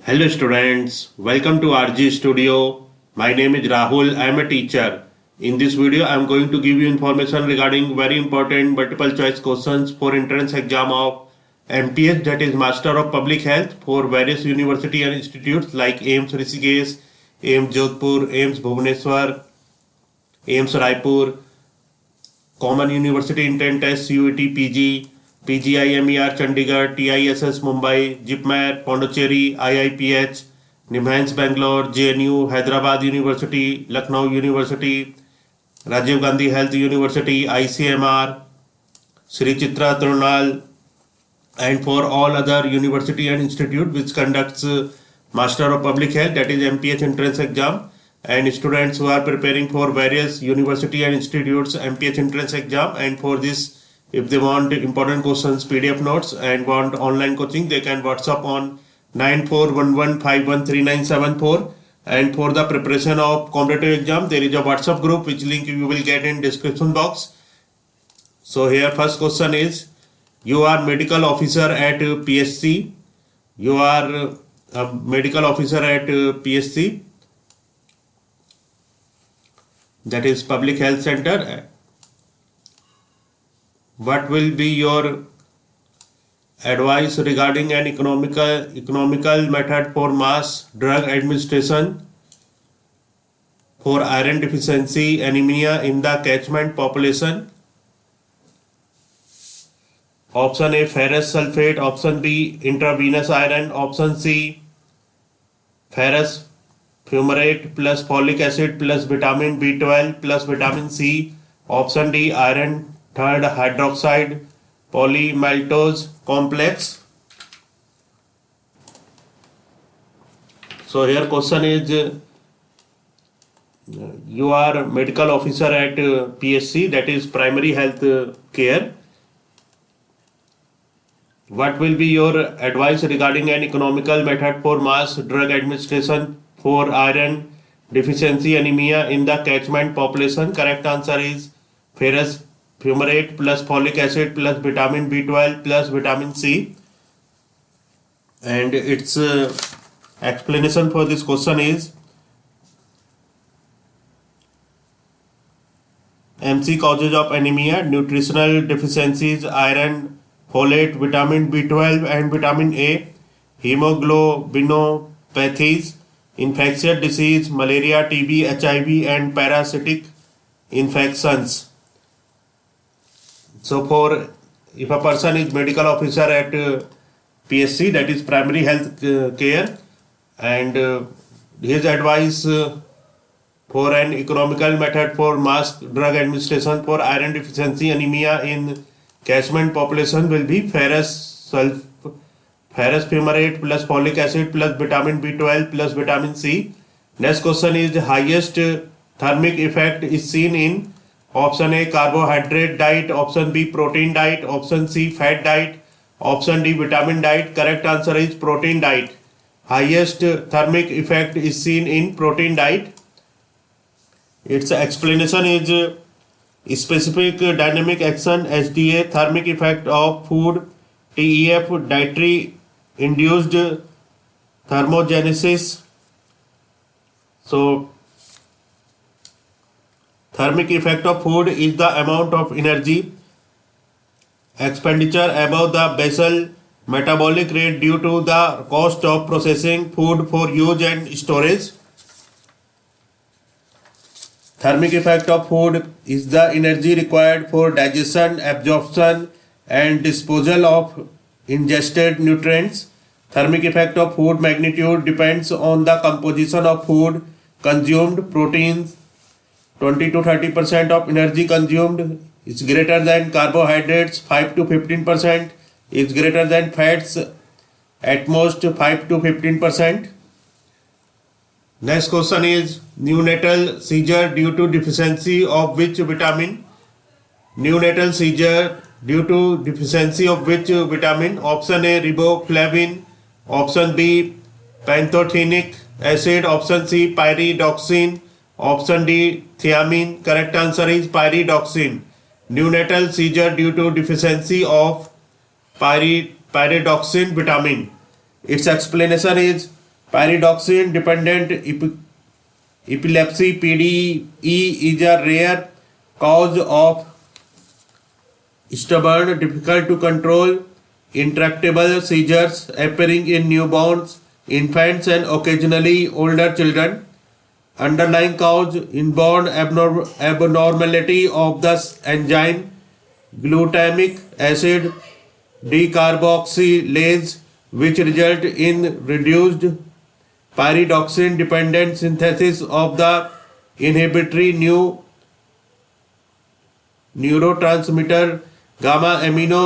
Hello students, welcome to RG Studio. My name is Rahul. I am a teacher. In this video, I am going to give you information regarding very important multiple choice questions for entrance exam of MPH, that is Master of Public Health, for various university and institutes like AIIMS Rishikesh, AIIMS Jodhpur, AIIMS Bhubaneswar, AIIMS Raipur, Common University Entrance Test CUET PG, PGIMER Chandigarh, TISS Mumbai, JIPMER Pondicherry, IIPH, NIMHANS Bangalore, JNU, Hyderabad University, Lucknow University, Rajiv Gandhi Health University, ICMR, Sri Chitra Tirunal, and for all other university and institute which conducts Master of Public Health, that is MPH entrance exam, and students who are preparing for various university and institutes MPH entrance exam, and for this if they want important questions PDF notes and want online coaching, they can WhatsApp on 9411513974. And for the preparation of competitive exam, there is a WhatsApp group which link you will get in description box. So here first question is, you are medical officer at PSC. You are a medical officer at PSC, that is Public Health Center. What will be your advice regarding an economical method for mass drug administration for iron deficiency anemia in the catchment population? Option A, ferrous sulfate. Option B, intravenous iron. Option C, ferrous fumarate plus folic acid plus vitamin B12 plus vitamin C. Option D, iron third hydroxide polymaltose complex. So here question is, you are medical officer at PSC, that is primary health care. What will be your advice regarding an economical method for mass drug administration for iron deficiency anemia in the catchment population? Correct answer is ferrous fumarate plus folic acid plus vitamin B12 plus vitamin C. And its explanation for this question is, MC causes of anemia: nutritional deficiencies, iron, folate, vitamin B12 and vitamin A, hemoglobinopathies, infectious disease, malaria, TB, HIV and parasitic infections. So for if a person is medical officer at PSC, that is primary health care, and his advice for an economical method for mass drug administration for iron deficiency anemia in catchment population will be ferrous fumarate plus folic acid plus vitamin B12 plus vitamin C. Next question is, highest thermic effect is seen in option A, carbohydrate diet, option B, protein diet, option C, fat diet, option D, vitamin diet. Correct answer is protein diet. Highest thermic effect is seen in protein diet. Its explanation is, specific dynamic action SDA, thermic effect of food, TEF, dietary induced thermogenesis. So thermic effect of food is the amount of energy expenditure above the basal metabolic rate due to the cost of processing food for use and storage. Thermic effect of food is the energy required for digestion, absorption and disposal of ingested nutrients. Thermic effect of food magnitude depends on the composition of food consumed. Proteins 20 to 30% of energy consumed is greater than carbohydrates, 5 to 15% is greater than fats, at most 5 to 15%. Next question is, neonatal seizure due to deficiency of which vitamin? Neonatal seizure due to deficiency of which vitamin? Option A, riboflavin, option B, pantothenic acid, option C, pyridoxine, option D, thiamine. Correct answer is pyridoxine. Neonatal seizure due to deficiency of pyridoxine vitamin. Its explanation is, Pyridoxine dependent epilepsy (PDE) is a rare cause of stubborn, difficult to control, intractable seizures appearing in newborns, infants, and occasionally older children. Underlying cause: inborn abnormality of the enzyme glutamic acid decarboxylase, which result in reduced pyridoxine dependent synthesis of the inhibitory neurotransmitter gamma amino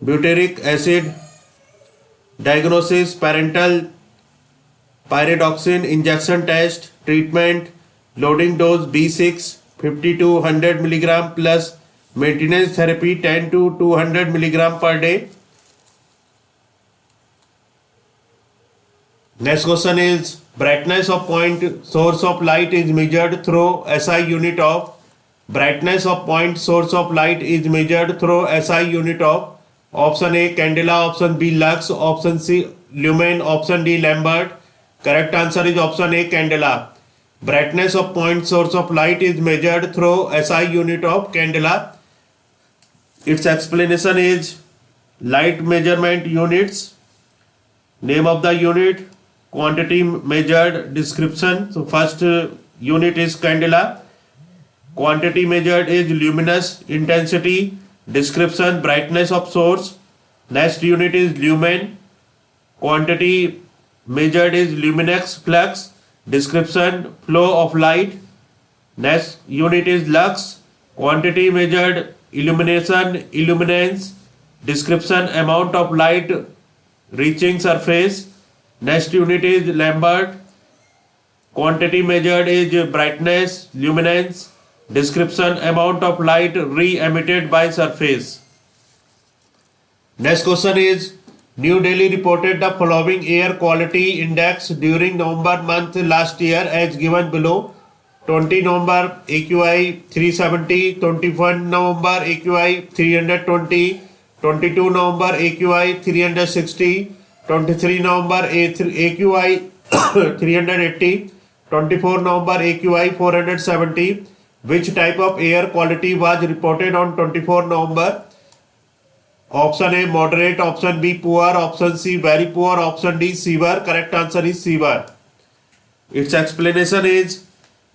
butyric acid. Diagnosis: parental pyridoxine injection test. Treatment: loading dose B6 50 to 100 mg plus maintenance therapy 10 to 200 mg per day. Next question is: brightness of point source of light is measured through SI unit of. Brightness of point source of light is measured through SI unit of. Option A candela, option B lux, option C lumen, option D Lambert. Correct answer is option A candela. Brightness of point source of light is measured through SI unit of candela. Its explanation is light measurement units. Name of the unit, quantity measured, description. So first unit is candela. Quantity measured is luminous intensity. Description: brightness of source. Next unit is lumen. Quantity measured is luminex flux. Description: flow of light. Next unit is lux. Quantity measured illumination, illuminance. Description: amount of light reaching surface. Next unit is Lambert. Quantity measured is brightness, luminance. Description: amount of light re-emitted by surface. Next question is: New Delhi reported the following air quality index during November month last year as given below. 20 November AQI 370, 21 November AQI 320, 22 November AQI 360, 23 November AQI 380, 24 November AQI 470. Which type of air quality was reported on 24 November? Option A moderate, option B poor, option C very poor, option D severe. Correct answer is severe. Its explanation is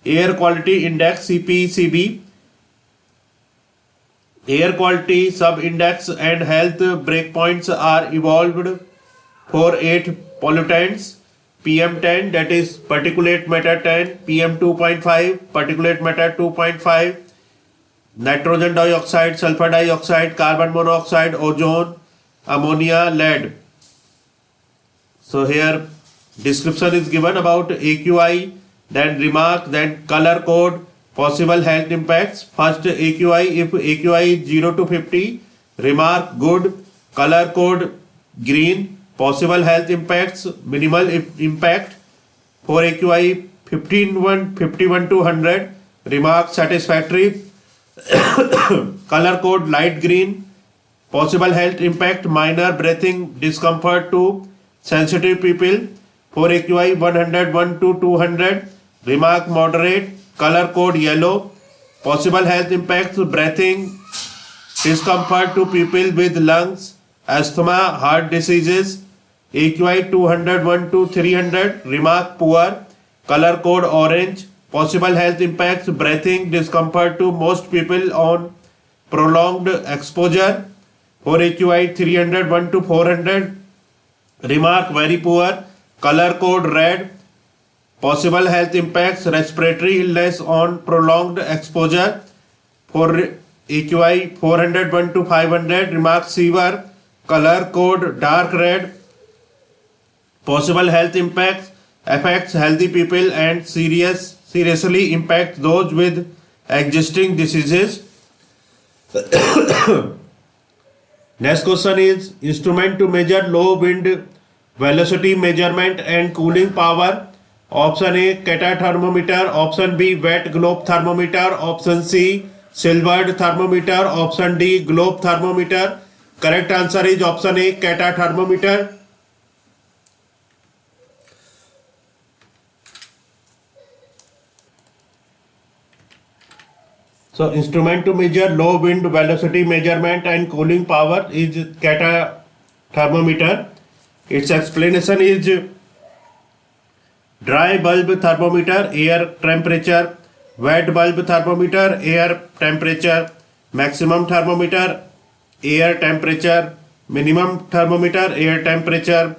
air quality index CPCB. Air quality sub-index and health breakpoints are evolved for 8 pollutants: PM10, that is particulate matter 10, PM2.5, particulate matter 2.5, nitrogen dioxide, sulfur dioxide, carbon monoxide, ozone, ammonia, lead. So here description is given about AQI, then remark, then color code, possible health impacts. First AQI, if AQI is 0 to 50, remark good, color code green. Possible health impacts, minimal impact. For AQI 51 to 100, remark satisfactory. Color code light green. Possible health impact, minor breathing discomfort to sensitive people. For AQI 101 to 200, remark moderate. Color code yellow. Possible health impacts, breathing discomfort to people with lungs, asthma, heart diseases. AQI 201 to 300, remark poor. Color code orange. Possible health impacts, breathing discomfort to most people on prolonged exposure. For AQI 301 to 400, remark very poor. Color code red. Possible health impacts, respiratory illness on prolonged exposure. For AQI 401 to 500, remark severe. Color code dark red. Possible health impacts, affects healthy people and seriously impacts those with existing diseases. Next question is: instrument to measure low wind velocity measurement and cooling power. Option A Kata thermometer, option B wet globe thermometer, option C silvered thermometer, option D globe thermometer. Correct answer is option A Kata thermometer. So instrument to measure low wind velocity measurement and cooling power is Kata thermometer. Its explanation is dry bulb thermometer, air temperature, wet bulb thermometer, air temperature, maximum thermometer, air temperature, minimum thermometer, air temperature,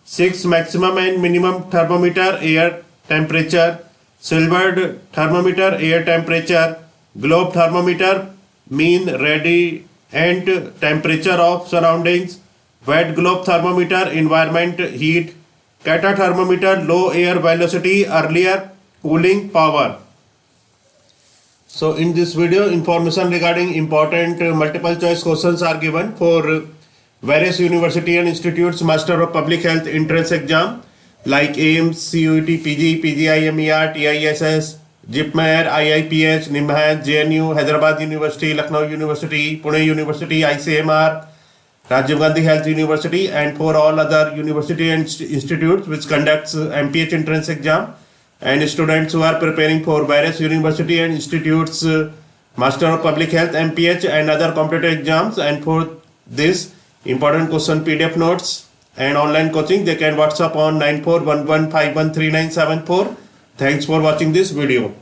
6 maximum and minimum thermometer, air temperature, silvered thermometer, air temperature, globe thermometer, mean radiant temperature of surroundings, wet globe thermometer, environment heat, Kata thermometer, low air velocity, earlier cooling power. So in this video, information regarding important multiple choice questions are given for various university and institutes Master of Public Health entrance exam like AIMS, CUET, PG, PGI-MER, TISS, JIPMER, IIPH, NIMHANS, JNU, Hyderabad University, Lucknow University, Pune University, ICMR, Rajiv Gandhi Health University, and for all other university and institutes which conducts MPH entrance exam, and students who are preparing for various university and institutes Master of Public Health, MPH and other competitive exams, and for this important question PDF notes and online coaching, they can WhatsApp on 9411513974. Thanks for watching this video.